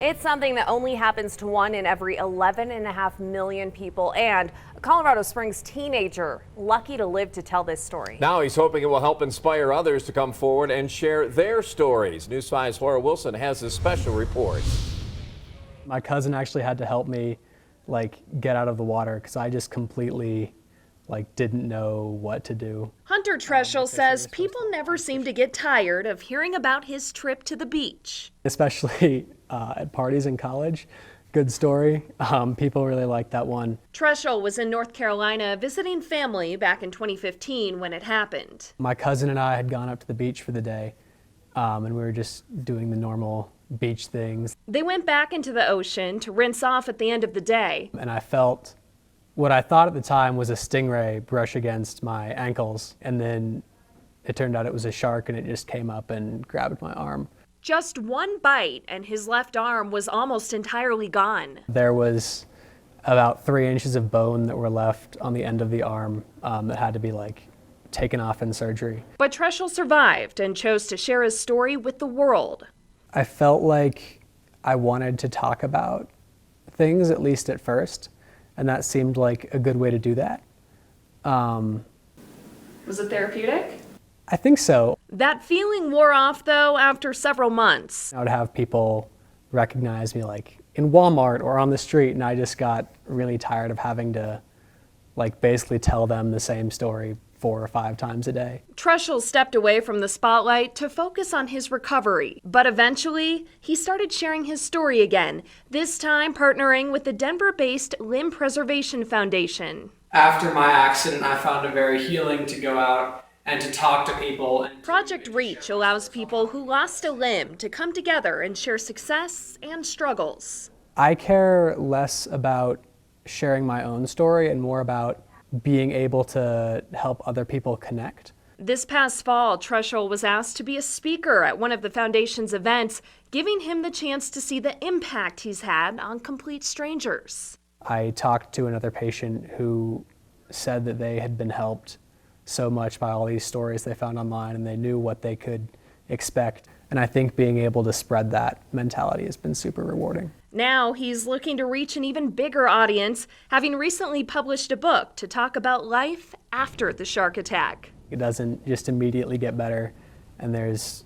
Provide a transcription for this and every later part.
It's something that only happens to 1 in every 11.5 million people, and a Colorado Springs teenager lucky to live to tell this story. Now he's hoping it will help inspire others to come forward and share their stories. News 5's Laura Wilson has this special report. My cousin actually had to help me get out of the water because I just completely didn't know what to do. Hunter Treschel says people never seem to get tired of hearing about his trip to the beach. Especially at parties in college. Good story. People really like that one. Treschel was in North Carolina visiting family back in 2015 when it happened. My cousin and I had gone up to the beach for the day, and we were just doing the normal beach things. They went back into the ocean to rinse off at the end of the day. And I felt what I thought at the time was a stingray brush against my ankles, and then it turned out it was a shark, and it just came up and grabbed my arm. Just one bite and his left arm was almost entirely gone. There was about 3 inches of bone that were left on the end of the arm that had to be taken off in surgery. But Treschel survived and chose to share his story with the world. I felt like I wanted to talk about things, at least at first, and that seemed like a good way to do that. Was it therapeutic? I think so. That feeling wore off, though, after several months. I would have people recognize me in Walmart or on the street, and I just got really tired of having to basically tell them the same story 4 or 5 times a day. Treschel stepped away from the spotlight to focus on his recovery, but eventually he started sharing his story again, this time partnering with the Denver-based Limb Preservation Foundation. After my accident, I found it very healing to go out and to talk to people. Project Reach allows people who lost a limb to come together and share success and struggles. I care less about sharing my own story and more about being able to help other people connect. This past fall, Treschel was asked to be a speaker at one of the foundation's events, giving him the chance to see the impact he's had on complete strangers. I talked to another patient who said that they had been helped so much by all these stories they found online, and they knew what they could expect. And I think being able to spread that mentality has been super rewarding. Now he's looking to reach an even bigger audience, having recently published a book to talk about life after the shark attack. It doesn't just immediately get better, and there's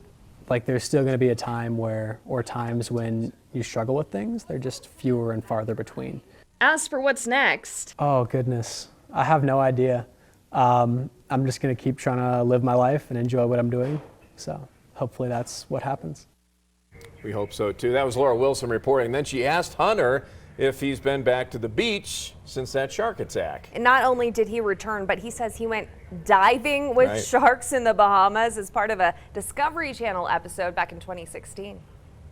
still going to be a time or times when you struggle with things. They're just fewer and farther between. As for what's next, oh goodness, I have no idea. I'm just going to keep trying to live my life and enjoy what I'm doing. So hopefully that's what happens. We hope so too. That was Laura Wilson reporting. Then she asked Hunter if he's been back to the beach since that shark attack. And not only did he return, but he says he went diving with sharks in the Bahamas as part of a Discovery Channel episode back in 2016.